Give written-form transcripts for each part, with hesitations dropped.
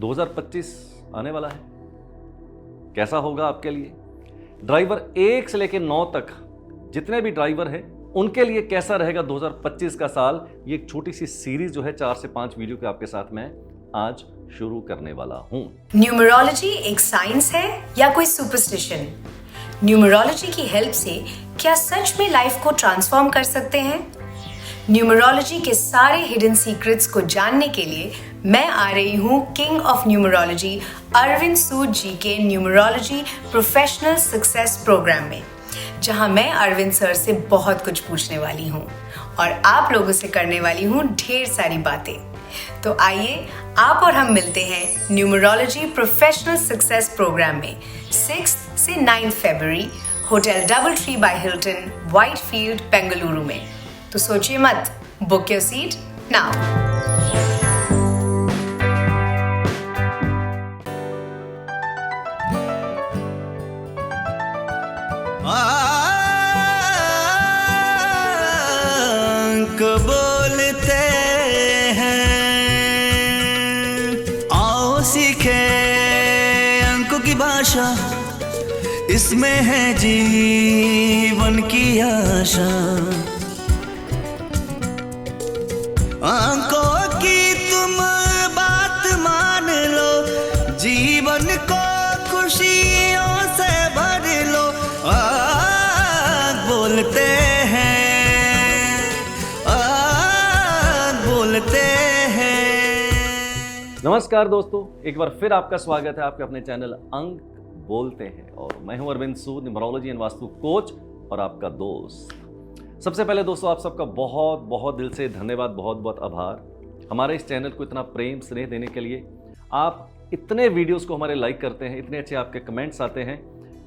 2025 आने वाला है, कैसा होगा आपके लिए? ड्राइवर 1 से लेकर 9 तक जितने भी ड्राइवर हैं उनके लिए कैसा रहेगा 2025 का साल? ये एक छोटी सी सीरीज जो है 4 से 5 वीडियो के आपके साथ मैं आज शुरू करने वाला हूं। न्यूमरोलॉजी एक साइंस है या कोई सुपरस्टिशन? न्यूमरोलॉजी की हेल्प से क्या सच में लाइफ को ट्रांसफॉर्म कर सकते हैं? न्यूमरोलॉजी के सारे हिडन सीक्रेट्स को जानने के लिए मैं आ रही हूँ किंग ऑफ न्यूमरोलॉजी अरविंद सूद जी के न्यूमरोलॉजी प्रोफेशनल सक्सेस प्रोग्राम में, जहां मैं अरविंद सर से बहुत कुछ पूछने वाली हूँ और आप लोगों से करने वाली हूँ ढेर सारी बातें। तो आइए आप और हम मिलते हैं न्यूमरोलॉजी प्रोफेशनल सक्सेस प्रोग्राम में 6 से 9 फरवरी hotel Double Tree by Hilton, Whitefield, Bengaluru में। तो सोचिए मत, बुक योर सीट नाउ। बोलते हैं आओ सीखे अंकों की भाषा, इसमें है जीवन की आशा। अंकों की तुम बात मान लो, जीवन को खुशियों से भर लो। बोलते हैं नमस्कार दोस्तों, एक बार फिर आपका स्वागत है आपके अपने चैनल अंक बोलते हैं और मैं हूं अरविंद सूद, न्यूमरोलॉजी एंड वास्तु कोच और आपका दोस्त। सबसे पहले दोस्तों आप सबका बहुत बहुत दिल से धन्यवाद, बहुत बहुत आभार हमारे इस चैनल को इतना प्रेम स्नेह देने के लिए। आप इतने वीडियोस को हमारे लाइक करते हैं, इतने अच्छे आपके कमेंट्स आते हैं,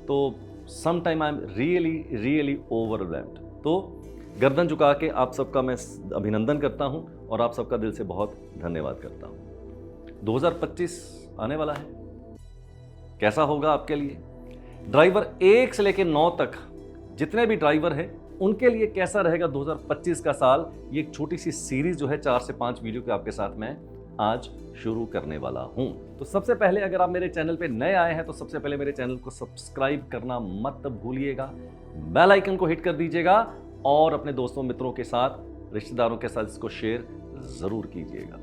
तो some time I am really overwhelmed. तो गर्दन झुका के आप सबका मैं अभिनंदन करता हूं और आप सबका दिल से बहुत धन्यवाद करता हूं। 2025 आने वाला है, कैसा होगा आपके लिए? ड्राइवर 1 से लेकर 9 तक जितने भी ड्राइवर हैं उनके लिए कैसा रहेगा 2025 का साल? ये एक छोटी सी सीरीज जो है 4 से 5 वीडियो के आपके साथ मैं आज शुरू करने वाला हूं। तो सबसे पहले अगर आप मेरे चैनल पे नए आए हैं तो सबसे पहले मेरे चैनल को सब्सक्राइब करना मत भूलिएगा, बेल आइकन को हिट कर दीजिएगा और अपने दोस्तों मित्रों के साथ, रिश्तेदारों के साथ इसको शेयर जरूर कीजिएगा।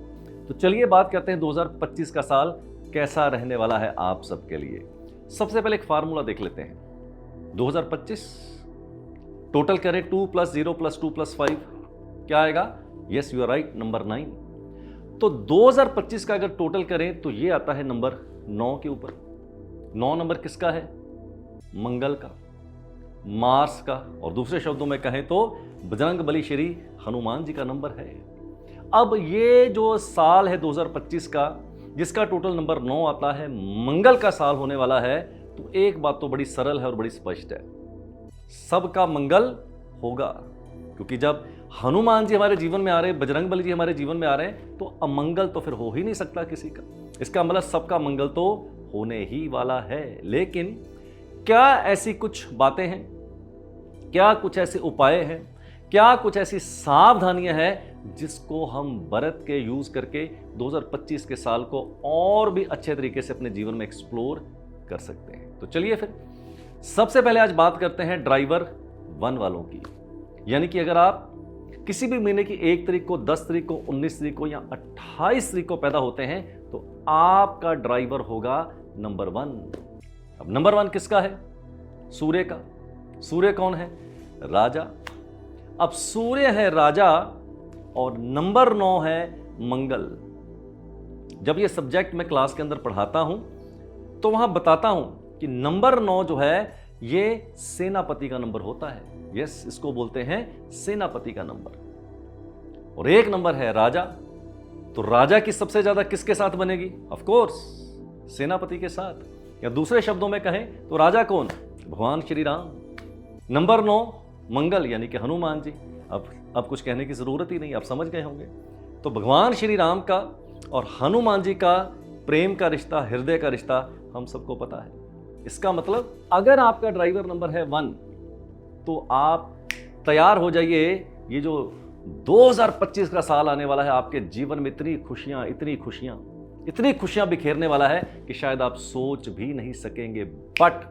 तो चलिए बात करते हैं 2025 का साल कैसा रहने वाला है आप सबके लिए। सबसे पहले एक फार्मूला देख लेते हैं। 2025 टोटल करें 2 + 0 + 2 + 5 क्या आएगा? Yes you are right, number 9। तो 2025 का अगर टोटल करें तो ये आता है नंबर 9 के ऊपर। 9 नंबर किसका है? मंगल का, मार्स का, और दूसरे शब्दों में कहें तो बजरंगबली श्री हनुमान जी का नंबर है। अब ये जो साल है 2025 का, जिसका टोटल नंबर 9 आता है, मंगल का साल होने वाला है, तो एक बात तो बड़ी सरल है और बड़ी स्पष्ट है, सबका मंगल होगा। क्योंकि जब हनुमान जी हमारे जीवन में आ रहे हैं, बजरंगबली जी हमारे जीवन में आ रहे हैं, तो अमंगल तो फिर हो ही नहीं सकता किसी का। इसका मतलब सबका मंगल तो होने ही वाला है। लेकिन क्या ऐसी कुछ बातें हैं, क्या कुछ ऐसे उपाय हैं, क्या कुछ ऐसी सावधानियां हैं जिसको हम बरत के यूज करके 2025 के साल को और भी अच्छे तरीके से अपने जीवन में एक्सप्लोर कर सकते हैं? तो चलिए फिर सबसे पहले आज बात करते हैं ड्राइवर 1 वालों की। यानी कि अगर आप किसी भी महीने की 1 तारीख को, 10 तारीख को, 19 तारीख को या 28 तारीख को पैदा होते हैं तो आपका ड्राइवर होगा नंबर 1। अब नंबर 1 किसका है? सूर्य का। सूर्य कौन है? राजा। अब सूर्य है राजा और नंबर 9 है मंगल। जब ये सब्जेक्ट मैं क्लास के अंदर पढ़ाता हूं तो वहां बताता हूं कि नंबर 9 जो है ये सेनापति का नंबर होता है। यस, इसको बोलते हैं सेनापति का नंबर। और एक नंबर है राजा, तो राजा की सबसे ज्यादा किसके साथ बनेगी? ऑफ कोर्स सेनापति के साथ। या दूसरे शब्दों में कहें तो राजा कौन? भगवान श्री राम। नंबर 9 मंगल यानी कि हनुमान जी। अब कुछ कहने की जरूरत ही नहीं, आप समझ गए होंगे। तो भगवान श्री राम का और हनुमान जी का प्रेम का रिश्ता, हृदय का रिश्ता हम सबको पता है। इसका मतलब अगर आपका ड्राइवर नंबर है 1 तो आप तैयार हो जाइए। ये जो 2025 का साल आने वाला है, आपके जीवन में इतनी खुशियां इतनी खुशियां बिखेरने वाला है कि शायद आप सोच भी नहीं सकेंगे। बट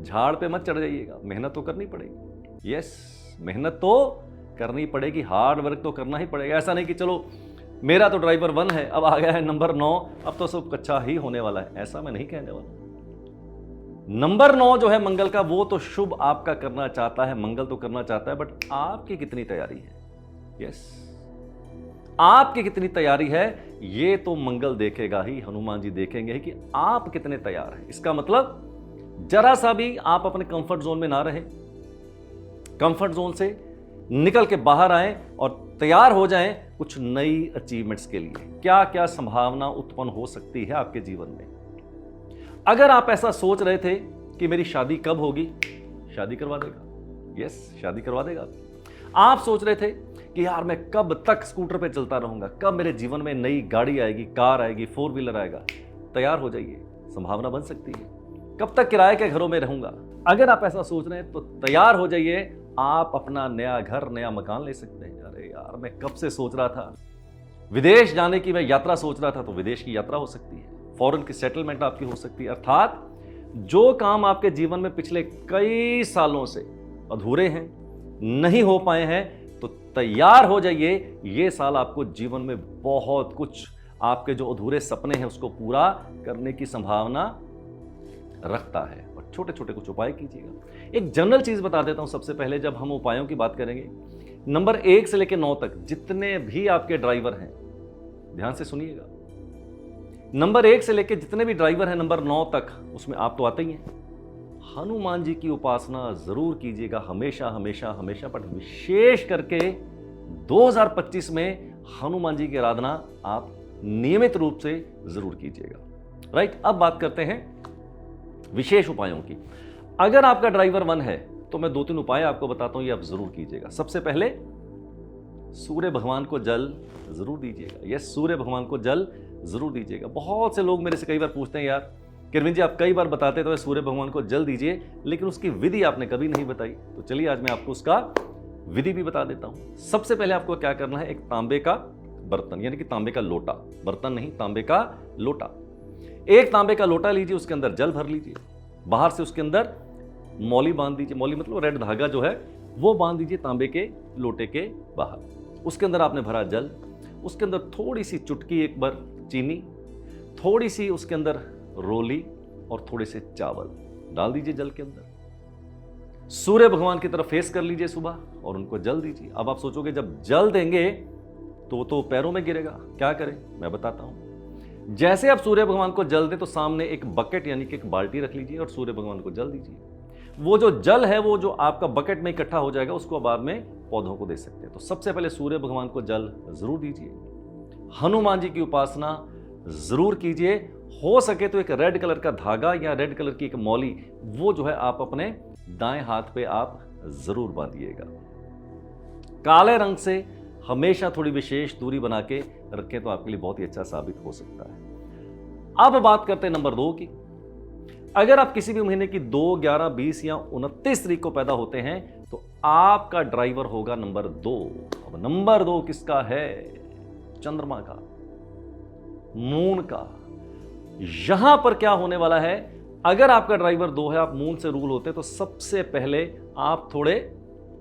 झाड़ पे मत चढ़ जाइएगा, मेहनत तो करनी पड़ेगी। यस, मेहनत तो करनी पड़ेगी, हार्ड वर्क तो करना ही पड़ेगा। ऐसा नहीं कि चलो मेरा तो ड्राइवर 1 है, अब आ गया है नंबर 9, अब तो सब अच्छा ही होने वाला है, ऐसा मैं नहीं कहने वाला। नंबर 9 जो है मंगल का, वो तो शुभ आपका करना चाहता है, मंगल तो करना चाहता है, बट आपकी कितनी तैयारी है? यस, आपकी कितनी तैयारी है ये तो मंगल देखेगा ही, हनुमान जी देखेंगे ही कि आप कितने तैयार हैं। इसका मतलब जरा सा भी आप अपने कंफर्ट जोन में ना रहे, कंफर्ट जोन से निकल के बाहर आएं और तैयार हो जाएं कुछ नई अचीवमेंट्स के लिए। क्या क्या संभावना उत्पन्न हो सकती है आपके जीवन में। अगर आप ऐसा सोच रहे थे कि मेरी शादी कब होगी, शादी करवा देगा। यस, शादी करवा देगा। आप सोच रहे थे कि यार मैं कब तक स्कूटर पे चलता रहूंगा, कब मेरे जीवन में नई गाड़ी आएगी, कार आएगी, 4 व्हीलर आएगा, तैयार हो जाइए, संभावना बन सकती है। कब तक किराए के घरों में रहूंगा, अगर आप ऐसा सोच रहे हैं तो तैयार हो जाइए, आप अपना नया घर, नया मकान ले सकते हैं। अरे यार मैं कब से सोच रहा था विदेश जाने की, मैं यात्रा सोच रहा था, तो विदेश की यात्रा हो सकती है, फॉरेन की सेटलमेंट आपकी हो सकती है। अर्थात जो काम आपके जीवन में पिछले कई सालों से अधूरे हैं, नहीं हो पाए हैं, तो तैयार हो जाइए। ये साल आपको जीवन में बहुत कुछ, आपके जो अधूरे सपने हैं उसको पूरा करने की संभावना रखता है। और छोटे छोटे कुछ उपाय कीजिएगा। एक जनरल चीज बता देता हूं सबसे पहले, जब हम उपायों की बात करेंगे, नंबर 1 से लेकर 9 तक जितने भी आपके ड्राइवर हैं, ध्यान से सुनिएगा, नंबर 1 से लेकर जितने भी ड्राइवर हैं नंबर 9 तक, उसमें आप तो आते ही हैं। हनुमान जी की उपासना जरूर कीजिएगा, हमेशा हमेशा हमेशा, बट विशेष करके 2025 में हनुमान जी की आराधना आप नियमित रूप से जरूर कीजिएगा। राइट, अब बात करते हैं विशेष उपायों की। अगर आपका ड्राइवर 1 है तो मैं 2-3 उपाय आपको बताता हूं, ये आप जरूर कीजिएगा। सबसे पहले सूर्य भगवान को जल जरूर दीजिएगा। यस, सूर्य भगवान को जल जरूर दीजिएगा। बहुत से लोग मेरे से कई बार पूछते हैं, यार किरविन जी आप कई बार बताते तो सूर्य भगवान को जल दीजिए, लेकिन उसकी विधि आपने कभी नहीं बताई। तो चलिए आज मैं आपको उसका विधि भी बता देता हूं। सबसे पहले आपको क्या करना है, एक तांबे का बर्तन, यानी कि तांबे का लोटा, बर्तन नहीं, तांबे का लोटा, एक तांबे का लोटा लीजिए, उसके अंदर जल भर लीजिए, बाहर से उसके अंदर मौली बांध दीजिए, मौली मतलब रेड धागा जो है वो बांध दीजिए तांबे के लोटे के बाहर। उसके अंदर आपने भरा जल, उसके अंदर थोड़ी सी चुटकी एक बार चीनी, थोड़ी सी उसके अंदर रोली और थोड़े से चावल डाल दीजिए जल के अंदर। सूर्य भगवान की तरफ फेस कर लीजिए सुबह और उनको जल दीजिए। अब आप सोचोगे जब जल देंगे तो पैरों में गिरेगा, क्या करें, मैं बताता हूं। जैसे आप सूर्य भगवान को जल दें तो सामने एक बकेट यानी कि एक बाल्टी रख लीजिए और सूर्य भगवान को जल दीजिए। वो जो जल है वो जो आपका बकेट में इकट्ठा हो जाएगा, उसको बाद में पौधों को दे सकते हैं। तो सबसे पहले सूर्य भगवान को जल जरूर दीजिए, हनुमान जी की उपासना जरूर कीजिए। हो सके तो एक रेड कलर का धागा या रेड कलर की एक मौली, वो जो है आप अपने दाएं हाथ पे आप जरूर बांधिएगा। काले रंग से हमेशा थोड़ी विशेष दूरी बना के रखें तो आपके लिए बहुत ही अच्छा साबित हो सकता है। अब बात करते हैं नंबर 2 की। अगर आप किसी भी महीने की 2, 11, 20 या 29 तारीख को पैदा होते हैं तो आपका ड्राइवर होगा नंबर 2। अब नंबर 2 किसका है? चंद्रमा का, मून का। यहां पर क्या होने वाला है, अगर आपका ड्राइवर 2 है, आप मून से रूल होते हैं, तो सबसे पहले आप थोड़े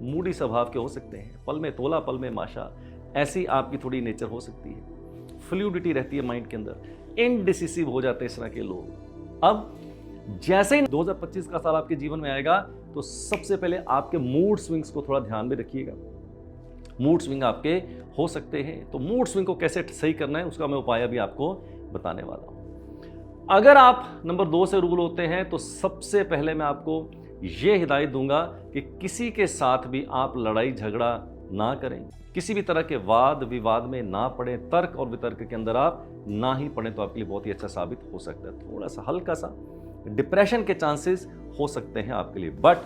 मूडी स्वभाव के हो सकते हैं, पल में तोला पल में माशा, ऐसी आपकी थोड़ी नेचर हो सकती है। फ्लूइडिटी रहती है माइंड के अंदर, इनडिसिसिव हो जाते हैं इस तरह के लोग। अब जैसे ही 2025 का साल आपके जीवन में आएगा तो सबसे पहले आपके मूड स्विंग्स को थोड़ा ध्यान में रखिएगा। मूड स्विंग आपके हो सकते हैं, तो मूड स्विंग को कैसे सही करना है उसका मैं उपाय भी आपको बताने वाला हूं। अगर आप नंबर 2 से रूल होते हैं तो सबसे पहले मैं आपको यह हिदायत दूंगा कि किसी के साथ भी आप लड़ाई झगड़ा ना करें, किसी भी तरह के वाद विवाद में ना पड़े, तर्क और वितर्क के अंदर आप ना ही पड़े, तो आपके लिए बहुत ही अच्छा साबित हो सकता है। थोड़ा सा हल्का सा डिप्रेशन के चांसेस हो सकते हैं आपके लिए। बट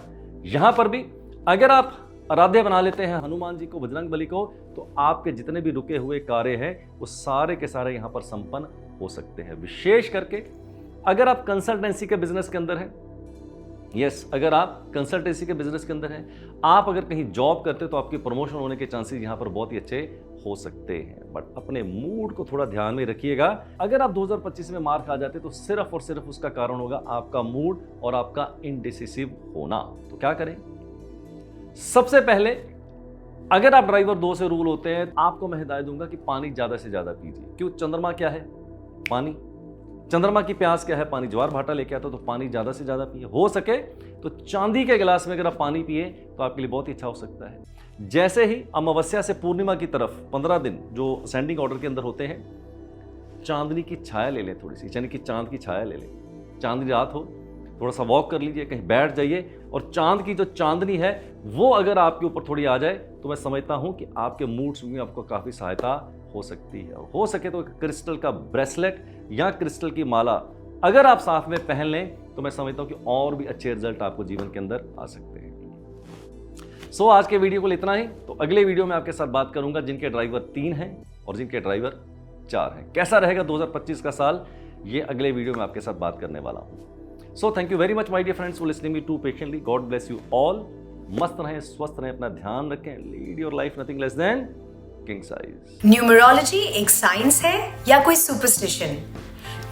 यहां पर भी अगर आप आराध्य बना लेते हैं हनुमान जी को, बजरंग बली को, तो आपके जितने भी रुके हुए कार्य हैं वो सारे के सारे यहां पर संपन्न हो सकते हैं। विशेष करके अगर आप कंसल्टेंसी के बिजनेस के अंदर हैं, यस, अगर आप कंसल्टेंसी के बिजनेस के अंदर हैं, आप अगर कहीं जॉब करते हो तो आपकी प्रमोशन होने के चांसेस यहाँ पर बहुत ही अच्छे हो सकते हैं। बट अपने मूड को थोड़ा ध्यान में रखिएगा। अगर आप 2025 में मार खा जाते तो सिर्फ और सिर्फ उसका कारण होगा आपका मूड और आपका इनडिसिसिव होना। तो क्या करें? सबसे पहले अगर आप ड्राइवर 2 से रूल होते हैं, आपको मैं हिदायत दूंगा कि पानी ज्यादा से ज्यादा पीजिए। क्यों? चंद्रमा क्या है? पानी। चंद्रमा की प्यास क्या है? पानी। ज्वार भाटा लेके आता तो पानी ज्यादा से ज्यादा पिए। हो सके तो चांदी के गिलास में अगर आप पानी पिए तो आपके लिए बहुत ही अच्छा हो सकता है। जैसे ही अमावस्या से पूर्णिमा की तरफ 15 दिन जो असेंडिंग ऑर्डर के अंदर होते हैं, चांदनी की छाया ले लें थोड़ी सी, यानी कि चांद की छाया ले लें। चांदनी रात हो, थोड़ा सा वॉक कर लीजिए, कहीं बैठ जाइए और चांद की जो चांदनी है वो अगर आपके ऊपर थोड़ी आ जाए तो मैं समझता हूं कि आपके मूड स्विंग में आपको काफ़ी सहायता हो सकती है। हो सके तो क्रिस्टल का ब्रेसलेट या क्रिस्टल की माला अगर आप साथ में पहन लें तो मैं समझता हूं कि और भी अच्छे रिजल्ट आपको जीवन के अंदर आ सकते हैं। सो आज के वीडियो को इतना ही। तो अगले वीडियो में आपके साथ बात करूंगा जिनके ड्राइवर 3 हैं और जिनके ड्राइवर 4 हैं। कैसा रहेगा 2025 का साल, ये अगले वीडियो में आपके साथ बात करने वाला हूं। So thank you very much my dear friends for listening me too patiently. God bless you all. मस्त रहें, स्वस्थ रहें, अपना ध्यान रखें. Lead your life nothing less than king size. Numerology एक साइंस है या कोई सुपरस्टिशन?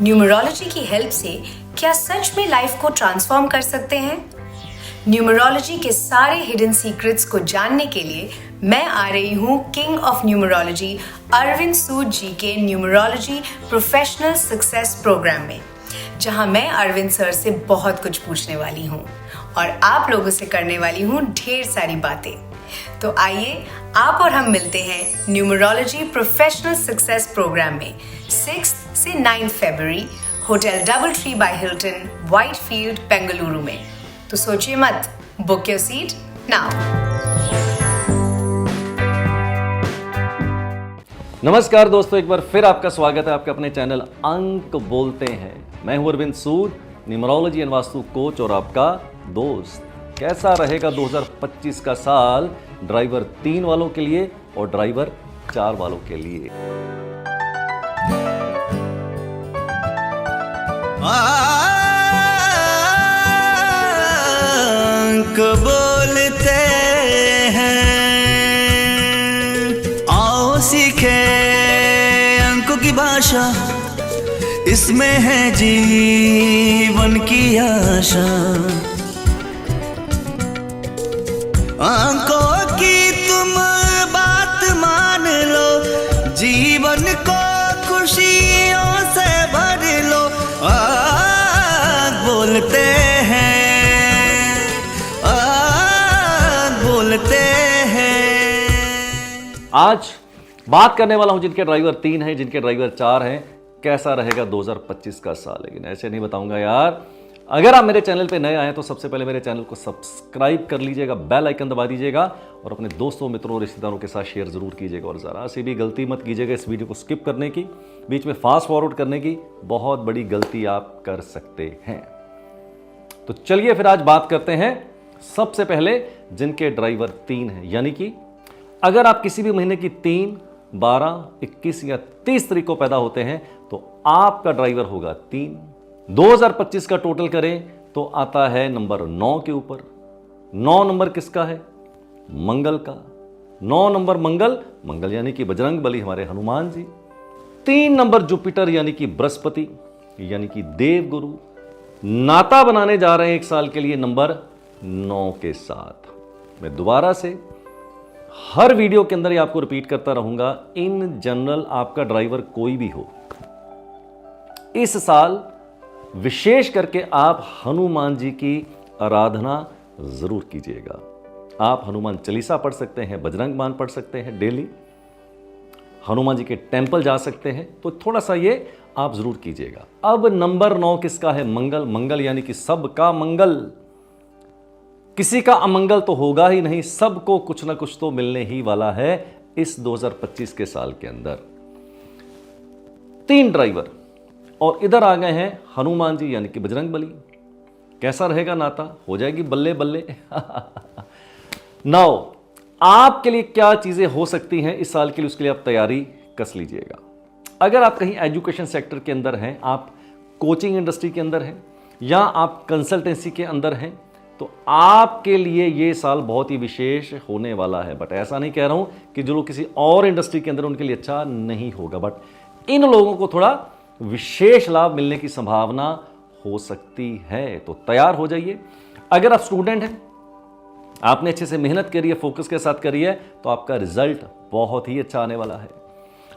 न्यूमरोलॉजी की हेल्प से क्या सच में लाइफ को ट्रांसफॉर्म कर सकते हैं? न्यूमरोलॉजी के सारे हिडन सीक्रेट्स को जानने के लिए मैं आ रही हूँ किंग ऑफ न्यूमरोलॉजी अरविंद सूद जी के न्यूमरोलॉजी प्रोफेशनल सक्सेस प्रोग्राम में, जहां मैं अरविंद सर से बहुत कुछ पूछने वाली हूं और आप लोगों से करने वाली हूं ढेर सारी बातें। तो आइए आप और हम मिलते हैं न्यूमरोलॉजी प्रोफेशनल सक्सेस प्रोग्राम में 6 से 9 फरवरी hotel Double Tree by Hilton, Whitefield, Bengaluru में। तो सोचिए मत, बुक योर सीट नाउ। नमस्कार दोस्तों, एक बार फिर आपका स्वागत है आपके अपने चैनल अंक बोलते हैं। मैं हूं अरविंद सूद, न्यूमरोलॉजी एंड वास्तु कोच और आपका दोस्त। कैसा रहेगा 2025 का साल ड्राइवर 3 वालों के लिए और ड्राइवर 4 वालों के लिए? अंक बोलते हैं, आओ सीखे अंकों की भाषा, इसमें है जीवन की आशा। अंकों की तुम बात मान लो, जीवन को खुशियों से भर लो। बोलते हैं, बोलते हैं। आज बात करने वाला हूं जिनके ड्राइवर 3 हैं, जिनके ड्राइवर 4 हैं। कैसा रहेगा 2025 का साल? लेकिन ऐसे नहीं बताऊंगा यार। अगर आप मेरे चैनल पे नए आए तो सबसे पहले मेरे चैनल को सब्सक्राइब कर लीजिएगा, बेल आइकन दबा दीजिएगा और अपने दोस्तों, मित्रों, रिश्तेदारों के साथ शेयर जरूर कीजिएगा। और ज़रा सी भी गलती मत कीजिएगा इस वीडियो को स्किप करने की, बीच में फास्ट फॉरवर्ड करने की। बहुत बड़ी गलती आप कर सकते हैं। तो चलिए फिर आज बात करते हैं सबसे पहले जिनके ड्राइवर 3 हैं, यानी कि अगर आप किसी भी महीने की 3, 12, 21 या 30 तारीख को पैदा होते हैं तो आपका ड्राइवर होगा 3। 2025 का टोटल करें तो आता है नंबर 9 के ऊपर। 9 नंबर किसका है? मंगल का। 9 नंबर मंगल यानी कि बजरंग बली, हमारे हनुमान जी। 3 नंबर जुपिटर यानी कि बृहस्पति यानी कि देव गुरु। नाता बनाने जा रहे हैं एक साल के लिए नंबर 9 के साथ। मैं दोबारा से हर वीडियो के अंदर ही आपको रिपीट करता रहूंगा, इन जनरल आपका ड्राइवर कोई भी हो, इस साल विशेष करके आप हनुमान जी की आराधना जरूर कीजिएगा। आप हनुमान चालीसा पढ़ सकते हैं, बजरंग बाण पढ़ सकते हैं, डेली हनुमान जी के टेंपल जा सकते हैं। तो थोड़ा सा ये आप जरूर कीजिएगा। अब नंबर 9 किसका है? मंगल यानी कि सबका मंगल। किसी का अमंगल तो होगा ही नहीं, सबको कुछ ना कुछ तो मिलने ही वाला है इस 2025 के साल के अंदर। 3 ड्राइवर और इधर आ गए हैं हनुमान जी यानी कि बजरंग बली। कैसा रहेगा नाता? हो जाएगी बल्ले बल्ले। नाउ आपके लिए क्या चीजें हो सकती हैं इस साल के लिए, उसके लिए आप तैयारी कस लीजिएगा। अगर आप कहीं एजुकेशन सेक्टर के अंदर हैं, आप कोचिंग इंडस्ट्री के अंदर हैं या आप कंसल्टेंसी के अंदर हैं तो आपके लिए ये साल बहुत ही विशेष होने वाला है। बट ऐसा नहीं कह रहा हूं कि जो लोग किसी और इंडस्ट्री के अंदर उनके लिए अच्छा नहीं होगा, बट इन लोगों को थोड़ा विशेष लाभ मिलने की संभावना हो सकती है। तो तैयार हो जाइए। अगर आप स्टूडेंट हैं, आपने अच्छे से मेहनत करी है, फोकस के साथ करी है, तो आपका रिजल्ट बहुत ही अच्छा आने वाला है।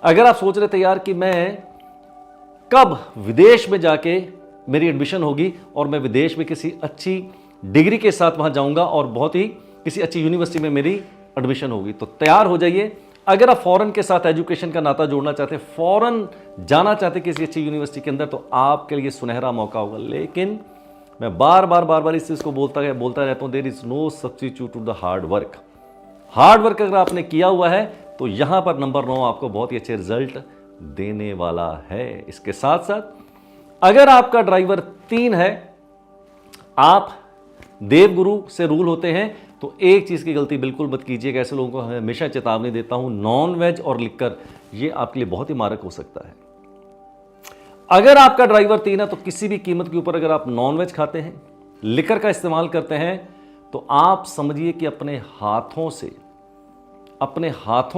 अगर आप सोच रहे थे यार कि मैं कब विदेश में जाके मेरी एडमिशन होगी और मैं विदेश में किसी अच्छी डिग्री के साथ वहां जाऊंगा और बहुत ही किसी अच्छी यूनिवर्सिटी में मेरी एडमिशन होगी, तो तैयार हो जाइए। अगर आप फॉरेन के साथ एजुकेशन का नाता जोड़ना चाहते हैं, फॉरेन जाना चाहते किसी अच्छी यूनिवर्सिटी के अंदर, तो आपके लिए सुनहरा मौका होगा। लेकिन मैं बार बार इस चीज को बोलता रहता हूं, there is no substitute to the hard work. Hard work अगर आपने किया हुआ है तो यहां पर नंबर 9 आपको बहुत ही अच्छे रिजल्ट देने वाला है। इसके साथ साथ अगर आपका ड्राइवर 3 है, आप देवगुरु से रूल होते हैं, तो एक चीज की गलती बिल्कुल मत कीजिएगा। ऐसे लोगों को हमेशा चेतावनी देता हूं, नॉन वेज और लिकर ये आपके लिए बहुत ही मारक हो सकता है। अगर आपका ड्राइवर 3 है तो किसी भी कीमत के ऊपर अगर आप नॉन वेज खाते हैं, लिकर का इस्तेमाल करते हैं, तो आप समझिए कि अपने हाथों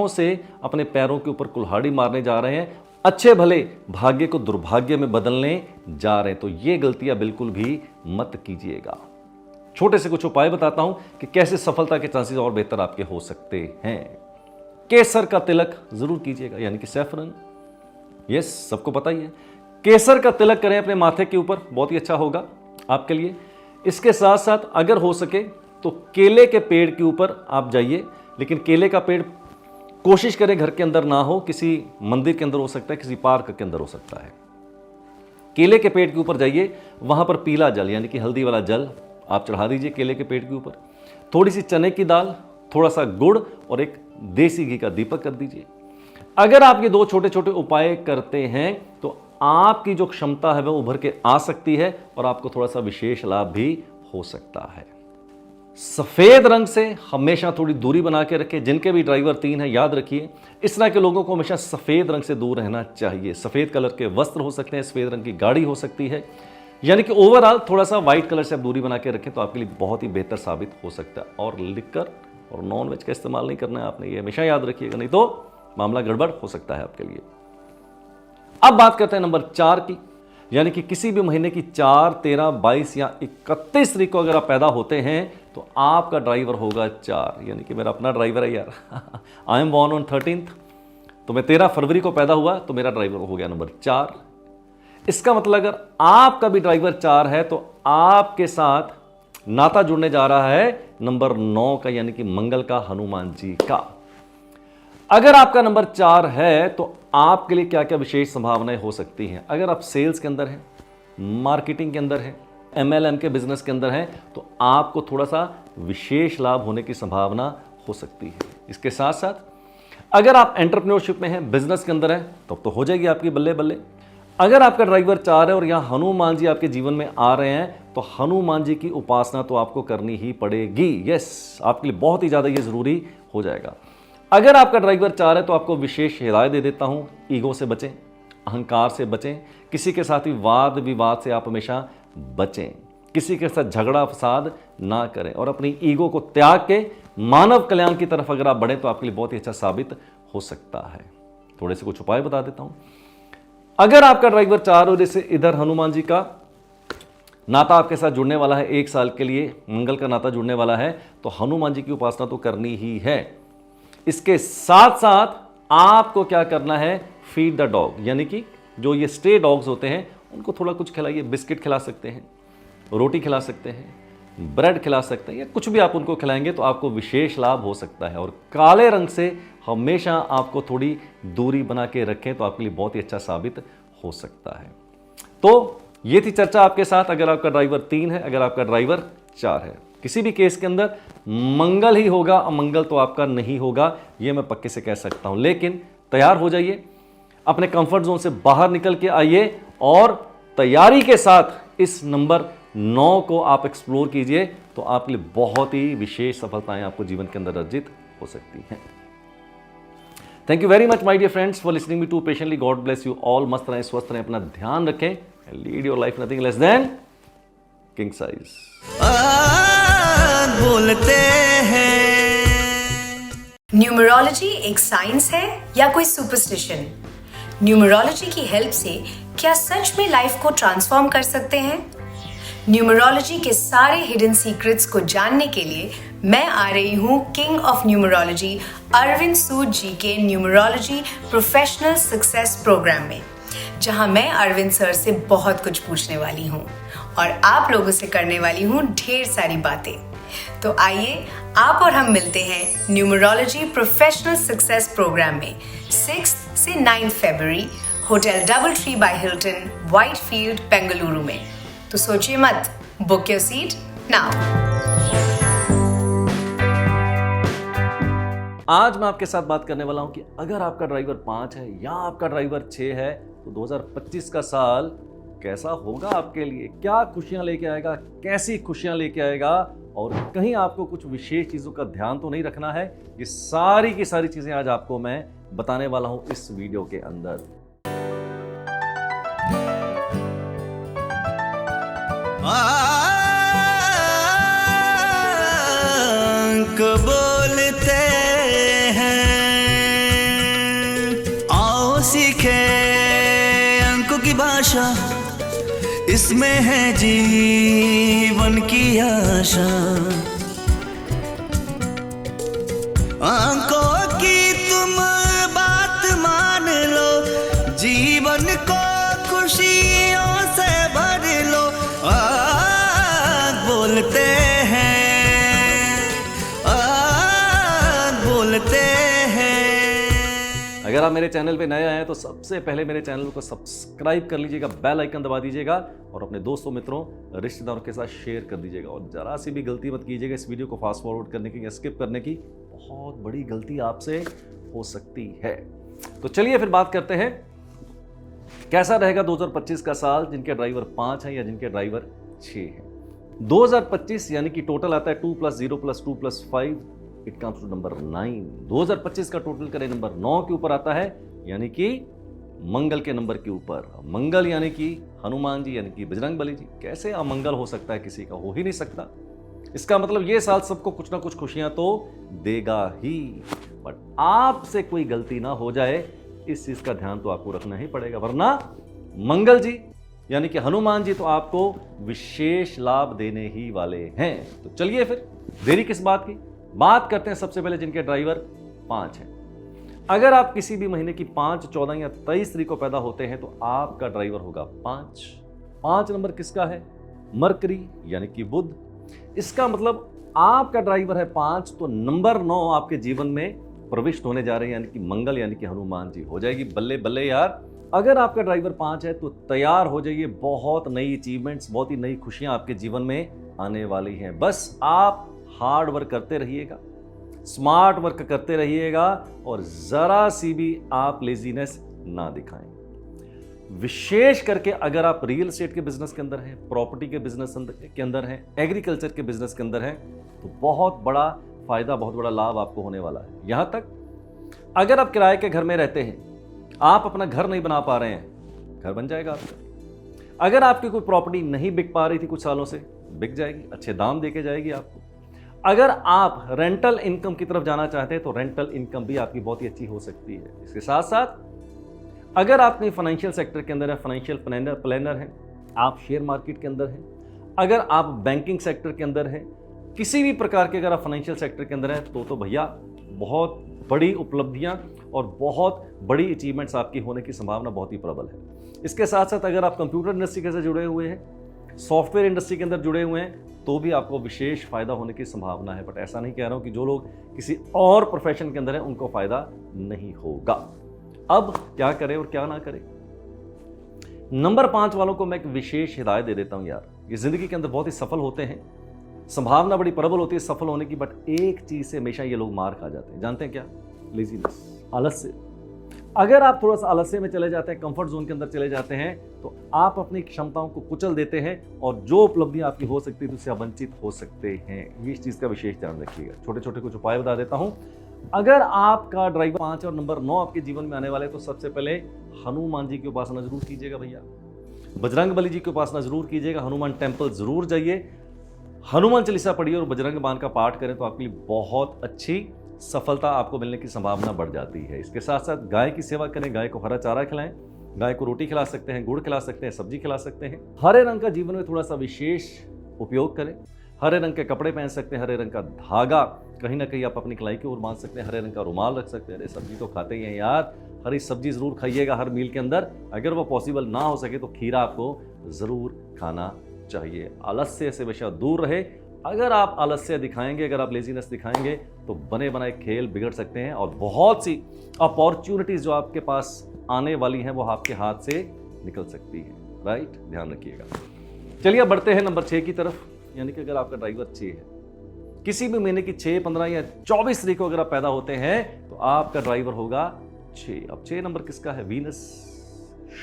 से अपने पैरों के ऊपर कुल्हाड़ी मारने जा रहे हैं, अच्छे भले भाग्य को दुर्भाग्य में बदलने जा रहे हैं। तो ये गलतियां बिल्कुल भी मत कीजिएगा। छोटे से कुछ उपाय बताता हूं कि कैसे सफलता के चांसेस और बेहतर आपके हो सकते हैं। केसर का तिलक जरूर कीजिएगा, यानी कि सैफरन। यस, सबको पता ही है। केसर का तिलक करें अपने माथे के ऊपर, बहुत ही अच्छा होगा आपके लिए। इसके साथ साथ अगर हो सके तो केले के पेड़ के ऊपर आप जाइए, लेकिन केले का पेड़ कोशिश करें घर के अंदर ना हो, किसी मंदिर के अंदर हो सकता है, किसी पार्क के अंदर हो सकता है। केले के पेड़ के ऊपर जाइए, वहां पर पीला जल यानी कि हल्दी वाला जल आप चढ़ा दीजिए केले के पेड़ के ऊपर। थोड़ी सी चने की दाल, थोड़ा सा गुड़ और एक देसी घी का दीपक कर दीजिए। अगर आप ये 2 छोटे छोटे उपाय करते हैं तो आपकी जो क्षमता है वह उभर के आ सकती है और आपको थोड़ा सा विशेष लाभ भी हो सकता है। सफेद रंग से हमेशा थोड़ी दूरी बना के रखें। जिनके भी ड्राइवर 3 है, याद रखिए इस तरह के लोगों को हमेशा सफेद रंग से दूर रहना चाहिए। सफेद कलर के वस्त्र हो सकते हैं, सफेद रंग की गाड़ी हो सकती है, यानी कि ओवरऑल थोड़ा सा व्हाइट कलर से आप दूरी बना के रखें तो आपके लिए बहुत ही बेहतर साबित हो सकता है। और लिकर और नॉन वेज का इस्तेमाल नहीं करना है आपने, ये हमेशा याद रखिएगा, नहीं तो मामला गड़बड़ हो सकता है आपके लिए। अब बात करते हैं नंबर 4 की, यानी कि किसी भी महीने की 4, 13, 22 या 31 तारीख को अगर आप पैदा होते हैं तो आपका ड्राइवर होगा 4, यानी कि मेरा अपना ड्राइवर है यार। I am born on 13th, तो मैं 13 फरवरी को पैदा हुआ, तो मेरा ड्राइवर हो गया नंबर 4। इसका मतलब अगर आपका भी ड्राइवर 4 है तो आपके साथ नाता जुड़ने जा रहा है नंबर 9 का, यानी कि मंगल का, हनुमान जी का। अगर आपका नंबर 4 है तो आपके लिए क्या क्या विशेष संभावनाएं हो सकती हैं। अगर आप सेल्स के अंदर हैं, मार्केटिंग के अंदर हैं, MLM के बिजनेस के अंदर हैं, तो आपको थोड़ा सा विशेष लाभ होने की संभावना हो सकती है। इसके साथ साथ अगर आप एंटरप्रेन्योरशिप में हैं, बिजनेस के अंदर हैं, तब तो हो जाएगी आपकी बल्ले बल्ले। अगर आपका ड्राइवर 4 है और यहाँ हनुमान जी आपके जीवन में आ रहे हैं तो हनुमान जी की उपासना तो आपको करनी ही पड़ेगी। यस, आपके लिए बहुत ही ज़्यादा ये ज़रूरी हो जाएगा। अगर आपका ड्राइवर 4 है तो आपको विशेष हिदायत दे देता हूँ, ईगो से बचें, अहंकार से बचें, किसी के साथ भी वाद विवाद से आप हमेशा बचें, किसी के साथ झगड़ा फसाद ना करें और अपनी ईगो को त्याग के मानव कल्याण की तरफ अगर आप बढ़ें तो आपके लिए बहुत ही अच्छा साबित हो सकता है। थोड़े से कुछ उपाय बता देता हूँ। अगर आपका ड्राइवर 4 और जैसे इधर हनुमान जी का नाता आपके साथ जुड़ने वाला है, 1 साल के लिए मंगल का नाता जुड़ने वाला है, तो हनुमान जी की उपासना तो करनी ही है। इसके साथ साथ आपको क्या करना है, फीड द डॉग, यानी कि जो ये स्टे डॉग्स होते हैं उनको थोड़ा कुछ खिलाइए। बिस्किट खिला सकते हैं, रोटी खिला सकते हैं, ब्रेड खिला सकते हैं, या कुछ भी आप उनको खिलाएंगे तो आपको विशेष लाभ हो सकता है। और काले रंग से हमेशा आपको थोड़ी दूरी बना के रखें तो आपके लिए बहुत ही अच्छा साबित हो सकता है। तो ये थी चर्चा आपके साथ। अगर आपका ड्राइवर 3 है, अगर आपका ड्राइवर 4 है, किसी भी केस के अंदर मंगल ही होगा, अमंगल तो आपका नहीं होगा, ये मैं पक्के से कह सकता हूं। लेकिन तैयार हो जाइए, अपने कंफर्ट जोन से बाहर निकल के आइए और तैयारी के साथ इस नंबर 9 को आप एक्सप्लोर कीजिए, तो आपके लिए बहुत ही विशेष सफलताएं आपको जीवन के अंदर अर्जित हो सकती हैं। Thank you very much my dear friends for listening me too patiently. God bless you all. मस्त रहें, स्वस्थ रहें, अपना ध्यान रखें। Lead your life nothing less than king size. बोलते हैं। न्यूमरोलॉजी एक साइंस है या कोई सुपरस्टिशन? न्यूमरोलॉजी की हेल्प से क्या सच में लाइफ को ट्रांसफॉर्म कर सकते हैं? न्यूमरोलॉजी के सारे हिडन सीक्रेट्स को जानने के लिए मैं आ रही हूँ किंग ऑफ न्यूमरोलॉजी अरविंद सूद जी के न्यूमरोलॉजी प्रोफेशनल सक्सेस प्रोग्राम में, जहां मैं अरविंद सर से बहुत कुछ पूछने वाली हूँ और आप लोगों से करने वाली हूँ ढेर सारी बातें। तो आइए आप और हम मिलते हैं न्यूमरोलॉजी प्रोफेशनल सक्सेस प्रोग्राम में 6 से 9 फरवरी hotel Double Tree by Hilton, Whitefield, Bengaluru में। तो सोचिए मत, बुक योर सीट नाउ। आज मैं आपके साथ बात करने वाला हूं कि अगर आपका ड्राइवर 5 है या आपका ड्राइवर 6 है तो 2025 का साल कैसा होगा आपके लिए, क्या खुशियां लेके आएगा, कैसी खुशियां लेके आएगा, और कहीं आपको कुछ विशेष चीज़ों का ध्यान तो नहीं रखना है। ये सारी की सारी चीज़ें आज आपको मैं बताने वाला हूं इस वीडियो के अंदर। अंक बोलते हैं, आओ सीखे अंकों की भाषा, इसमें है जीवन की आशा। अंकों की तुम बात मान लो, जीवन को खुशियों से भर लो। बोलते हैं, बोलते हैं। अगर आप मेरे चैनल पे नए आए हैं तो सबसे पहले मेरे चैनल को सब्सक्राइब कर लीजिएगा, बेल आइकन दबा दीजिएगा और अपने दोस्तों, मित्रों, रिश्तेदारों के साथ शेयर कर दीजिएगा। और जरा सी भी गलती मत कीजिएगा इस वीडियो को फास्ट फॉरवर्ड करने की या स्किप करने की, बहुत बड़ी गलती आपसे हो सकती है। तो चलिए फिर बात करते हैं कैसा रहेगा 2025 का साल जिनके ड्राइवर 5 हैं या जिनके ड्राइवर 6 हैं। 2025 यानी कि टोटल आता है 2 + 0 + 2 + 5, इट कम्स टू नंबर 9। 2025 का टोटल करें नंबर 9 के ऊपर आता है, यानी कि मंगल के नंबर के ऊपर। मंगल यानी कि हनुमान जी, यानी कि बजरंगबली जी। कैसे अमंगल हो सकता है किसी का, हो ही नहीं सकता। इसका मतलब ये साल सबको कुछ ना कुछ खुशियां तो देगा ही, बट आपसे कोई गलती ना हो जाए इस चीज का ध्यान तो आपको रखना ही पड़ेगा, वरना मंगल जी यानी कि हनुमान जी तो आपको विशेष लाभ देने ही वाले हैं। तो चलिए फिर देरी किस बात की, बात करते हैं सबसे पहले जिनके ड्राइवर 5 हैं। अगर आप किसी भी महीने की 5, 14 या 23 तारीख को पैदा होते हैं तो आपका ड्राइवर होगा 5। 5 नंबर किसका है? मरकरी यानी कि बुध। इसका मतलब आपका ड्राइवर है 5, तो नंबर 9 आपके जीवन में प्रविष्ट होने जा रहे हैं, यानी कि मंगल यानी कि हनुमान जी। हो जाएगी बल्ले बल्ले यार। अगर आपका ड्राइवर 5 है तो तैयार हो जाइए, बहुत नई अचीवमेंट्स, बहुत ही नई खुशियां आपके जीवन में आने वाली हैं। बस आप हार्ड वर्क करते रहिएगा, स्मार्ट वर्क करते रहिएगा और जरा सी भी आप लेजीनेस ना दिखाएं। विशेष करके अगर आप रियल एस्टेट के बिजनेस के अंदर हैं, प्रॉपर्टी के बिजनेस के अंदर हैं, एग्रीकल्चर के बिजनेस के अंदर हैं, तो बहुत बड़ा फायदा, बहुत बड़ा लाभ आपको होने वाला है। यहां तक अगर आप किराए के घर में रहते हैं, आप अपना घर नहीं बना पा रहे हैं, घर बन जाएगा आपका। अगर आपकी कोई प्रॉपर्टी नहीं बिक पा रही थी कुछ सालों से, बिक जाएगी, अच्छे दाम देके जाएगी आपको। अगर आप रेंटल इनकम की तरफ जाना चाहते हैं तो रेंटल इनकम भी आपकी बहुत ही अच्छी हो सकती है। इसके साथ साथ अगर आप कहीं फाइनेंशियल सेक्टर के अंदर है, फाइनेंशियल प्लानर हैं, आप शेयर मार्केट के अंदर हैं, अगर आप बैंकिंग सेक्टर के अंदर हैं, किसी भी प्रकार के अगर आप फाइनेंशियल सेक्टर के अंदर हैं तो भैया बहुत बड़ी उपलब्धियां और बहुत बड़ी अचीवमेंट्स आपकी होने की संभावना बहुत ही प्रबल है। इसके साथ साथ अगर आप कंप्यूटर इंडस्ट्री के साथ जुड़े हुए हैं, सॉफ्टवेयर इंडस्ट्री के अंदर जुड़े हुए हैं, तो भी आपको विशेष फायदा होने की संभावना है। बट ऐसा नहीं कह रहा हूं कि जो लोग किसी और प्रोफेशन के अंदर हैं उनको फायदा नहीं होगा। अब क्या करें और क्या ना करें, नंबर 5 वालों को मैं एक विशेष हिदायत दे देता हूं यार। ये जिंदगी के अंदर बहुत ही सफल होते हैं, संभावना बड़ी प्रबल होती है सफल होने की, बट एक चीज से हमेशा ये लोग मार खा जाते हैं। जानते हैं क्या? लेजीनेस, आलस्य। अगर आप थोड़ा सा आलस्य में चले जाते हैं, कंफर्ट जोन के अंदर चले जाते हैं, तो आप अपनी क्षमताओं को कुचल देते हैं और जो उपलब्धियां आपकी हो सकती है उससे वंचित हो सकते हैं। ये इस चीज का विशेष ध्यान रखिएगा। छोटे छोटे कुछ उपाय बता देता हूं। अगर आपका ड्राइवर 5 और नंबर 9 आपके जीवन में आने वाले, तो सबसे पहले हनुमान जी की उपासना जरूर कीजिएगा भैया, बजरंगबली जी की उपासना जरूर कीजिएगा, हनुमान टेम्पल जरूर जाइए। हनुमान चालीसा पढ़िए और बजरंग बाण का पाठ करें तो आपके लिए बहुत अच्छी सफलता आपको मिलने की संभावना बढ़ जाती है। इसके साथ साथ गाय की सेवा करें, गाय को हरा चारा खिलाएं, गाय को रोटी खिला सकते हैं, गुड़ खिला सकते हैं, सब्जी खिला सकते हैं। हरे रंग का जीवन में थोड़ा सा विशेष उपयोग करें। हरे रंग के कपड़े पहन सकते हैं, हरे रंग का धागा कहीं ना कहीं आप अपनी कलाई की ओर बांध सकते हैं, हरे रंग का रुमाल रख सकते हैं। अरे सब्जी तो खाते ही हैं यार, हरी सब्जी जरूर खाइएगा हर मील के अंदर। अगर वो पॉसिबल ना हो सके तो खीरा आपको जरूर खाना चाहिए। आलस्य से हमेशा दूर रहे। अगर आप आलस्य दिखाएंगे, अगर आप लेजीनेस दिखाएंगे तो बने बनाए खेल बिगड़ सकते हैं और बहुत सी अपॉर्चुनिटीज जो आपके पास आने वाली हैं वो आपके हाथ से निकल सकती है। राइट, ध्यान रखिएगा। चलिए बढ़ते हैं नंबर 6 की तरफ। यानी कि अगर आपका ड्राइवर 6 है, किसी भी महीने की 6, 15 या 24 तारीख को अगर आप पैदा होते हैं तो आपका ड्राइवर होगा 6। अब 6 नंबर किसका है? वीनस,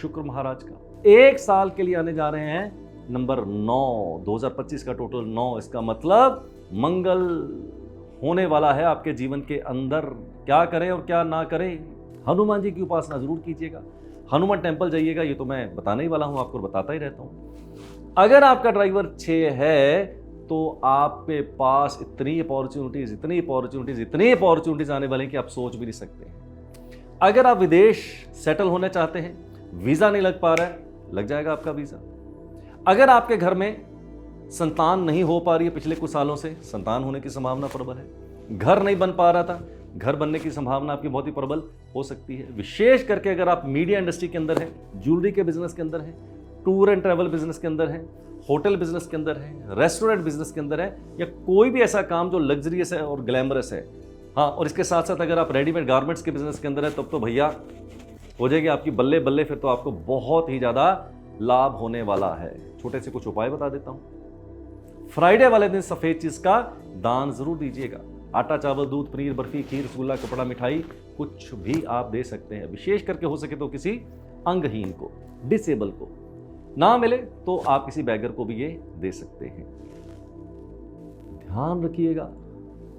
शुक्र महाराज का। 1 साल के लिए आने जा रहे हैं नंबर 9, 2025 का टोटल 9। इसका मतलब मंगल होने वाला है आपके जीवन के अंदर। क्या करें और क्या ना करें? हनुमान जी की उपासना जरूर कीजिएगा, हनुमान टेम्पल जाइएगा। ये तो मैं बताने ही वाला हूं, आपको बताता ही रहता हूं। अगर आपका ड्राइवर 6 है तो आपके पास इतनी अपॉर्चुनिटीज आने वाली कि आप सोच भी नहीं सकते हैं। अगर आप विदेश सेटल होना चाहते हैं, वीजा नहीं लग पा रहा है, लग जाएगा आपका वीजा। अगर आपके घर में संतान नहीं हो पा रही है पिछले कुछ सालों से, संतान होने की संभावना प्रबल है। घर नहीं बन पा रहा था, घर बनने की संभावना आपकी बहुत ही प्रबल हो सकती है। विशेष करके अगर आप मीडिया इंडस्ट्री के अंदर है, ज्वेलरी के बिजनेस के अंदर है, टूर एंड ट्रैवल बिजनेस के अंदर है, होटल बिजनेस के अंदर है, रेस्टोरेंट बिजनेस के अंदर है, या कोई भी ऐसा काम जो लग्जरियस है और ग्लैमरस है। हाँ, और इसके साथ साथ अगर आप रेडीमेड गारमेंट्स के बिजनेस के अंदर है तब तो भैया हो जाएगी आपकी बल्ले बल्ले। फिर तो आपको बहुत ही ज़्यादा लाभ होने वाला है। छोटे से कुछ उपाय बता देता हूँ। फ्राइडे वाले दिन सफ़ेद चीज़ का दान जरूर दीजिएगा। आटा, चावल, दूध, पनीर, बर्फी, खीर, रसगुल्ला, कपड़ा, मिठाई, कुछ भी आप दे सकते हैं। विशेष करके हो सके तो किसी अंगहीन को, डिसेबल को। ना मिले तो आप किसी बैगर को भी ये दे सकते हैं। ध्यान रखिएगा,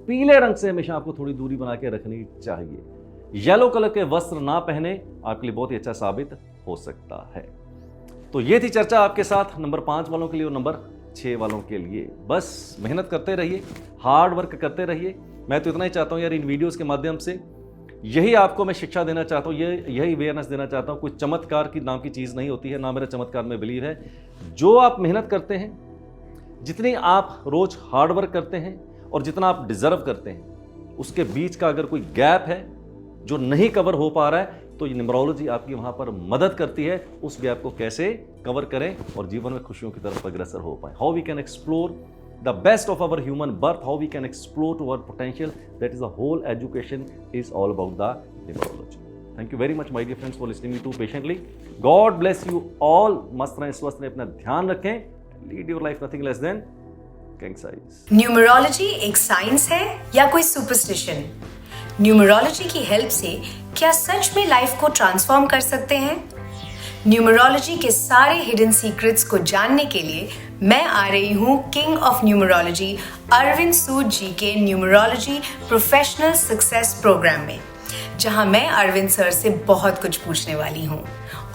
पीले रंग से हमेशा आपको थोड़ी दूरी बना के रखनी चाहिए। येलो कलर के वस्त्र ना पहने, आपके लिए बहुत ही अच्छा साबित हो सकता है। तो ये थी चर्चा आपके साथ नंबर 5 वालों के लिए और नंबर 6 वालों के लिए। बस मेहनत करते रहिए, हार्ड वर्क करते रहिए। मैं तो इतना ही चाहता हूं यार, इन वीडियोस के माध्यम से यही आपको मैं शिक्षा देना चाहता हूँ, यही अवेयरनेस देना चाहता हूँ। कोई चमत्कार की नाम की चीज़ नहीं होती है, ना मेरा चमत्कार में बिलीव है। जो आप मेहनत करते हैं, जितनी आप रोज हार्ड वर्क करते हैं और जितना आप डिजर्व करते हैं, उसके बीच का अगर कोई गैप है जो नहीं कवर हो पा रहा है तो ये न्यूमरोलॉजी आपकी वहाँ पर मदद करती है उस गैप को कैसे कवर करें और जीवन में खुशियों की तरफ अग्रसर हो पाए। How we can explore the best of our human birth, how we can explore to our potential. That is the whole education is all about the numerology. Thank you very much my dear friends for listening me too patiently. God bless you all. मस्त रहें, स्वस्थ रहें, अपना ध्यान रखें. Lead your life nothing less than king size. Numerology एक science है या कोई सुपरस्टिशन? न्यूमरोलॉजी की हेल्प से क्या सच में लाइफ को ट्रांसफॉर्म कर सकते हैं? न्यूमरोलॉजी के सारे हिडन सीक्रेट्स को जानने के लिए मैं आ रही हूँ किंग ऑफ न्यूमरोलॉजी अरविंद सूद जी के न्यूमरोलॉजी प्रोफेशनल सक्सेस प्रोग्राम में, जहाँ मैं अरविंद सर से बहुत कुछ पूछने वाली हूँ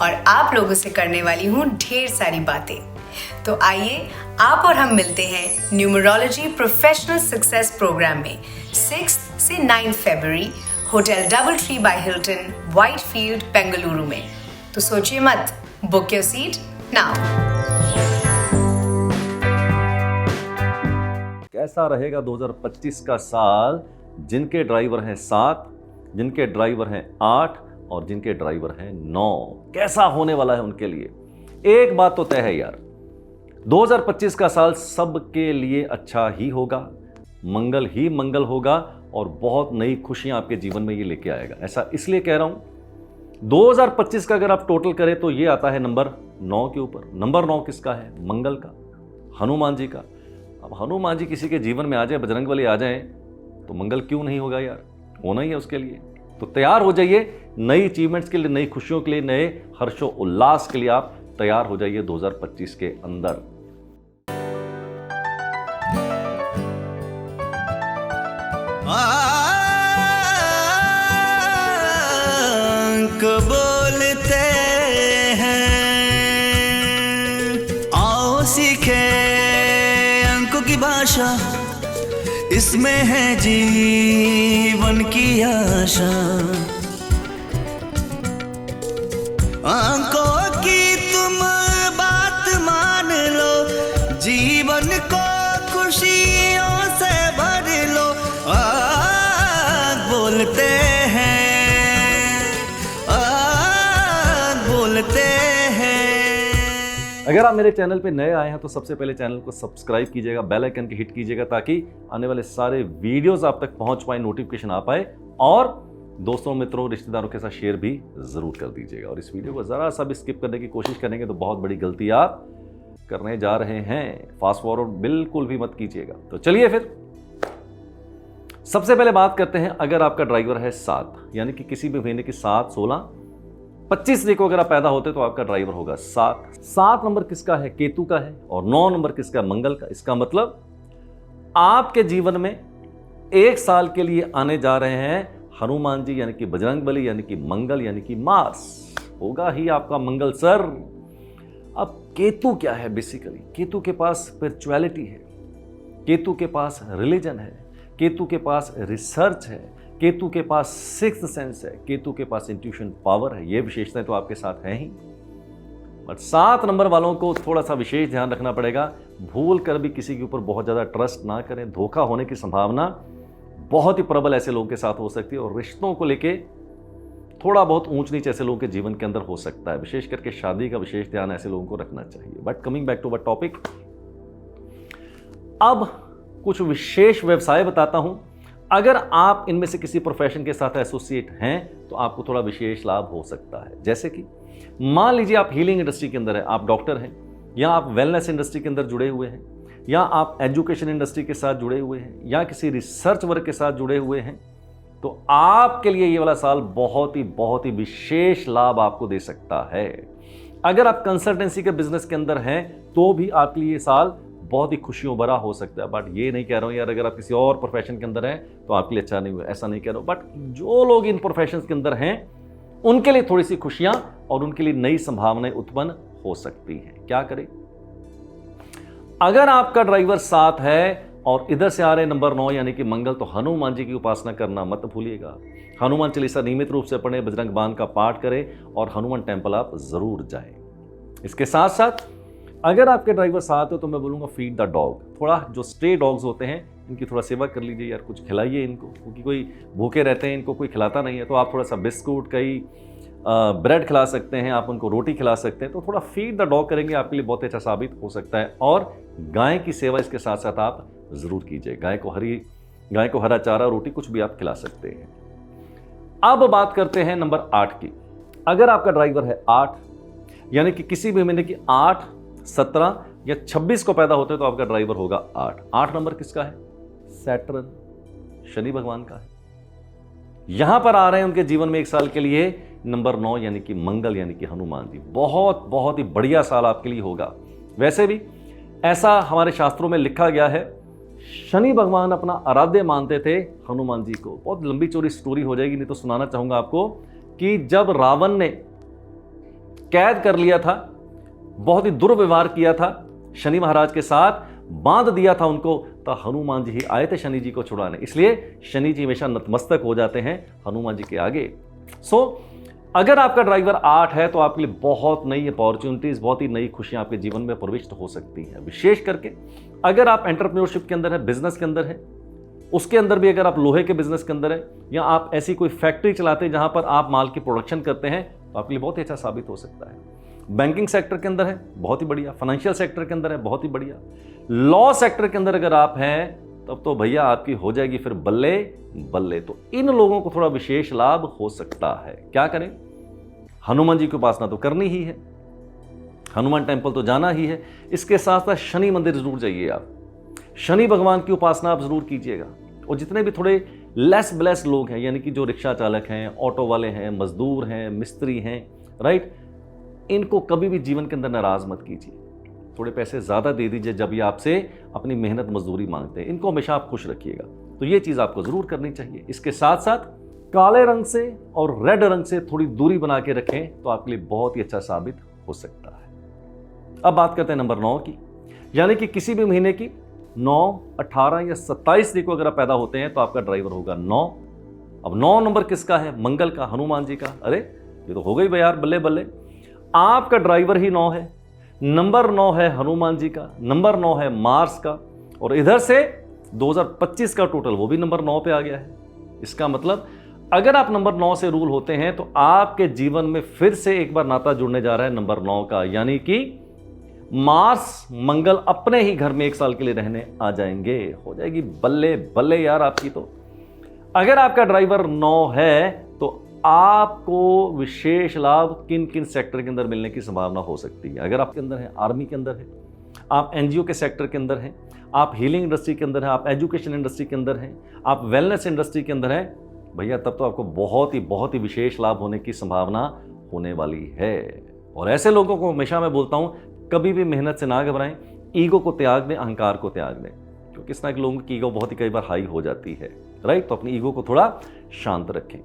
और आप लोगों से करने वाली हूँ ढेर सारी बातें। तो आइए आप और हम मिलते हैं न्यूमरोलॉजी प्रोफेशनल सक्सेस प्रोग्राम में 6 से 9 फरवरी hotel Double Tree by Hilton, Whitefield, Bengaluru में। तो सोचिए मत, बुक योर सीट नाउ। कैसा रहेगा 2025 का साल? जिनके ड्राइवर हैं 7, जिनके ड्राइवर हैं 8 और जिनके ड्राइवर हैं 9, कैसा होने वाला है उनके लिए? एक बात तो तय है यार, 2025 का साल सबके लिए अच्छा ही होगा, मंगल ही मंगल होगा और बहुत नई खुशियां आपके जीवन में ये लेके आएगा। ऐसा इसलिए कह रहा हूं, 2025 का अगर आप टोटल करें तो ये आता है नंबर 9 के ऊपर। नंबर 9 किसका है? मंगल का, हनुमान जी का। अब हनुमान जी किसी के जीवन में आ जाए, बजरंगबली आ जाए, तो मंगल क्यों नहीं होगा यार? होना ही है उसके लिए। तो तैयार हो जाइए नई अचीवमेंट्स के लिए, नई खुशियों के लिए, नए हर्षो उल्लास के लिए आप तैयार हो जाइए 2025 के अंदर। अंक बोलते हैं, आओ सीखे अंकों की की भाषा, इसमें है जीवन की आशा। आंखों की तुम बात मान लो, जीवन को खुशियों से भर लो। बोलते हैं, बोलते हैं। अगर आप मेरे चैनल पे नए आए हैं तो सबसे पहले चैनल को सब्सक्राइब कीजिएगा, बेल आइकन की हिट कीजिएगा ताकि आने वाले सारे वीडियोस आप तक पहुंच पाए, नोटिफिकेशन आ पाए। और दोस्तों, मित्रों, रिश्तेदारों के साथ शेयर भी जरूर कर दीजिएगा। और इस वीडियो को जरा सा भी स्किप करने की कोशिश करेंगे तो बहुत बड़ी गलती आप करने जा रहे हैं। फास्ट फॉरवर्ड बिल्कुल भी मत कीजिएगा। तो चलिए फिर सबसे पहले बात करते हैं। अगर आपका ड्राइवर है 7, यानी कि किसी भी महीने की 7, 16, 25 तारीख को अगर आप पैदा होते तो आपका ड्राइवर होगा 7। 7 नंबर किसका है? केतु का है। और 9 नंबर किसका? मंगल का। इसका मतलब आपके जीवन में 1 साल के लिए आने जा रहे हैं हनुमान जी, यानी कि बजरंगबली, यानी कि मंगल, यानी कि मार्स होगा ही आपका मंगल सर। अब केतु क्या है? बेसिकली केतु के पास स्पिरिचुअलिटी है, केतु के पास रिलीजन है, केतु के पास रिसर्च है, केतु के पास सिक्स्थ सेंस है, केतु के पास इंट्यूशन पावर है। ये विशेषताएं तो आपके साथ हैं ही। बट 7 नंबर वालों को थोड़ा सा विशेष ध्यान रखना पड़ेगा। भूल कर भी किसी के ऊपर बहुत ज़्यादा ट्रस्ट ना करें। धोखा होने की संभावना बहुत ही प्रबल ऐसे लोगों के साथ हो सकती है। और रिश्तों को लेके थोड़ा बहुत ऊंच नीच ऐसे लोगों के जीवन के अंदर हो सकता है। विशेष करके शादी का विशेष ध्यान ऐसे लोगों को रखना चाहिए। But coming back to our topic, अब कुछ विशेष व्यवसाय बताता हूं। अगर आप इनमें से किसी प्रोफेशन के साथ एसोसिएट हैं तो आपको थोड़ा विशेष लाभ हो सकता है। जैसे कि मान लीजिए आप हीलिंग इंडस्ट्री के अंदर हैं, आप डॉक्टर हैं, या आप वेलनेस इंडस्ट्री के अंदर जुड़े हुए हैं, या आप एजुकेशन इंडस्ट्री के साथ जुड़े हुए हैं, या किसी रिसर्च वर्क के साथ जुड़े हुए हैं, तो आपके लिए ये वाला साल बहुत ही विशेष लाभ आपको दे सकता है। अगर आप कंसल्टेंसी के बिजनेस के अंदर हैं तो भी आपके लिए ये साल बहुत ही खुशियों भरा हो सकता है। बट ये नहीं कह रहा हूं यार अगर आप किसी और प्रोफेशन के अंदर हैं तो आपके लिए अच्छा नहीं हुआ, ऐसा नहीं कह रहा हूं। बट जो लोग इन प्रोफेशन के अंदर हैं उनके लिए थोड़ी सी खुशियां और उनके लिए नई संभावनाएं उत्पन्न हो सकती हैं। क्या करें? अगर आपका ड्राइवर 7 है और इधर से आ रहे नंबर 9 यानी कि मंगल, तो हनुमान जी की उपासना करना मत भूलिएगा। हनुमान चालीसा नियमित रूप से पढ़ें, बजरंग बाण का पाठ करें और हनुमान टेम्पल आप जरूर जाएं। इसके साथ साथ अगर आपके ड्राइवर 7 हो तो मैं बोलूँगा फीड द डॉग। थोड़ा जो स्ट्रे डॉग्स होते हैं इनकी थोड़ा सेवा कर लीजिए यार, कुछ खिलाइए इनको, क्योंकि कोई भूखे रहते हैं, इनको कोई खिलाता नहीं है। तो आप थोड़ा सा बिस्कुट, कई ब्रेड खिला सकते हैं, आप उनको रोटी खिला सकते हैं। तो थोड़ा फीड द डॉग करेंगे आपके लिए बहुत अच्छा साबित हो सकता है। और गाय की सेवा इसके साथ साथ आप ज़रूर कीजिए। गाय को हरा चारा, रोटी, कुछ भी आप खिला सकते हैं। अब बात करते हैं नंबर 8 की। अगर आपका ड्राइवर है 8, यानी कि किसी भी महीने की 8, 17 या 26 को पैदा होते हैं तो आपका ड्राइवर होगा 8। 8 नंबर किसका है? सैटर्न, शनि भगवान का है। यहां पर आ रहे हैं उनके जीवन में 1 साल के लिए नंबर 9 यानी कि मंगल, यानी कि हनुमान जी। बहुत ही बढ़िया साल आपके लिए होगा। वैसे भी ऐसा हमारे शास्त्रों में लिखा गया है, शनि भगवान अपना आराध्य मानते थे हनुमान जी को। बहुत लंबी चौड़ी स्टोरी हो जाएगी, नहीं तो सुनाना चाहूंगा आपको कि जब रावण ने कैद कर लिया था, बहुत ही दुर्व्यवहार किया था शनि महाराज के साथ, बांध दिया था उनको, तो हनुमान जी ही आए थे शनि जी को छुड़ाने। इसलिए शनि जी हमेशा नतमस्तक हो जाते हैं हनुमान जी के आगे। अगर आपका ड्राइवर 8 है तो आपके लिए बहुत नई अपॉर्चुनिटीज, बहुत ही नई खुशियां आपके जीवन में प्रविष्ट हो सकती हैं। विशेष करके अगर आप एंटरप्रेन्योरशिप के अंदर है, बिजनेस के अंदर है, उसके अंदर भी अगर आप लोहे के बिजनेस के अंदर है, या आप ऐसी कोई फैक्ट्री चलाते हैं जहां पर आप माल की प्रोडक्शन करते हैं, तो आपके लिए बहुत ही अच्छा साबित हो सकता है। बैंकिंग सेक्टर के अंदर है, बहुत ही बढ़िया। फाइनेंशियल सेक्टर के अंदर है, बहुत ही बढ़िया। लॉ सेक्टर के अंदर अगर आप हैं तब तो भैया आपकी हो जाएगी फिर बल्ले बल्ले। तो इन लोगों को थोड़ा विशेष लाभ हो सकता है। क्या करें? हनुमान जी की उपासना तो करनी ही है, हनुमान टेम्पल तो जाना ही है। इसके साथ साथ शनि मंदिर जरूर जाइए आप, शनि भगवान की उपासना आप जरूर कीजिएगा। और जितने भी थोड़े लेस ब्लेस लोग हैं, यानी कि जो रिक्शा चालक हैं, ऑटो वाले हैं, मजदूर हैं, मिस्त्री हैं, राइट, इनको कभी भी जीवन के अंदर नाराज मत कीजिए। थोड़े पैसे ज़्यादा दे दीजिए जब ये आपसे अपनी मेहनत मजदूरी मांगते हैं, इनको हमेशा आप खुश रखिएगा। तो ये चीज़ आपको ज़रूर करनी चाहिए। इसके साथ साथ काले रंग से और रेड रंग से थोड़ी दूरी बना के रखें तो आपके लिए बहुत ही अच्छा साबित हो सकता है। अब बात करते हैं नंबर 9 की, यानी कि किसी भी महीने की 9, 18 या 27 तारीख को अगर आप पैदा होते हैं तो आपका ड्राइवर होगा 9। अब 9 नंबर किसका है? मंगल का, हनुमान जी का। अरे ये तो हो गई भाई यार, बल्ले बल्ले, आपका ड्राइवर ही 9 है। नंबर 9 है हनुमान जी का, नंबर 9 है मार्स का, और इधर से 2025 का टोटल वो भी नंबर 9 पे आ गया है। इसका मतलब अगर आप नंबर 9 से रूल होते हैं तो आपके जीवन में फिर से एक बार नाता जुड़ने जा रहा है नंबर 9 का, यानी कि मार्स मंगल अपने ही घर में 1 साल के लिए रहने आ जाएंगे। हो जाएगी बल्ले बल्ले यार आपकी। तो अगर आपका ड्राइवर 9 है तो आपको विशेष लाभ किन किन सेक्टर के अंदर मिलने की संभावना हो सकती है? अगर आपके अंदर है, आर्मी के अंदर है, आप एनजीओ के सेक्टर के अंदर हैं, आप हीलिंग इंडस्ट्री के अंदर हैं, आप एजुकेशन इंडस्ट्री के अंदर हैं, आप वेलनेस इंडस्ट्री के अंदर हैं, भैया तब तो आपको बहुत ही विशेष लाभ होने की संभावना होने वाली है। और ऐसे लोगों को हमेशा मैं बोलता हूं, कभी भी मेहनत से ना घबराएं, ईगो को त्याग दें, अहंकार को त्याग दें, क्योंकि इस तरह के लोगों की ईगो बहुत ही कई बार हाई हो जाती है, राइट? तो अपनी ईगो को थोड़ा शांत रखें।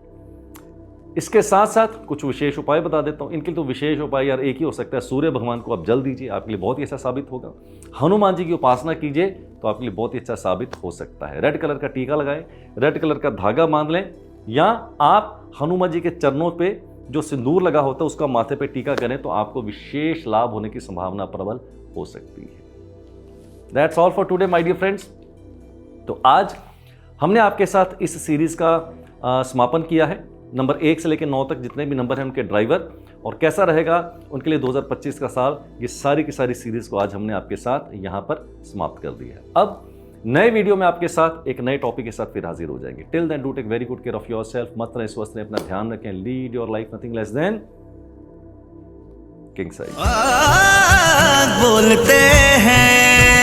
इसके साथ साथ कुछ विशेष उपाय बता देता हूं। इनके लिए तो विशेष उपाय यार एक ही हो सकता है, सूर्य भगवान को आप जल दीजिए, आपके लिए बहुत ही अच्छा साबित होगा। हनुमान जी की उपासना कीजिए तो आपके लिए बहुत ही अच्छा साबित हो सकता है। रेड कलर का टीका लगाएं, रेड कलर का धागा बांध लें, या आप हनुमान जी के चरणों पे जो सिंदूर लगा होता है उसका माथे पे टीका करें तो आपको विशेष लाभ होने की संभावना प्रबल हो सकती है। That's all for today my dear friends. तो आज हमने आपके साथ इस सीरीज का समापन किया है। नंबर 1 से लेकर 9 तक जितने भी नंबर हैं उनके ड्राइवर और कैसा रहेगा उनके लिए 2025 का साल, ये सारी की सारी सीरीज को आज हमने आपके साथ यहाँ पर समाप्त कर दिया है। अब नए वीडियो में आपके साथ एक नए टॉपिक के साथ फिर हाजिर हो जाएंगे। Till then do take very good care of your self. मस्त रहें, स्वस्थ रहें, अपना ध्यान रखें। Lead your life nothing less than king size. बोलते हैं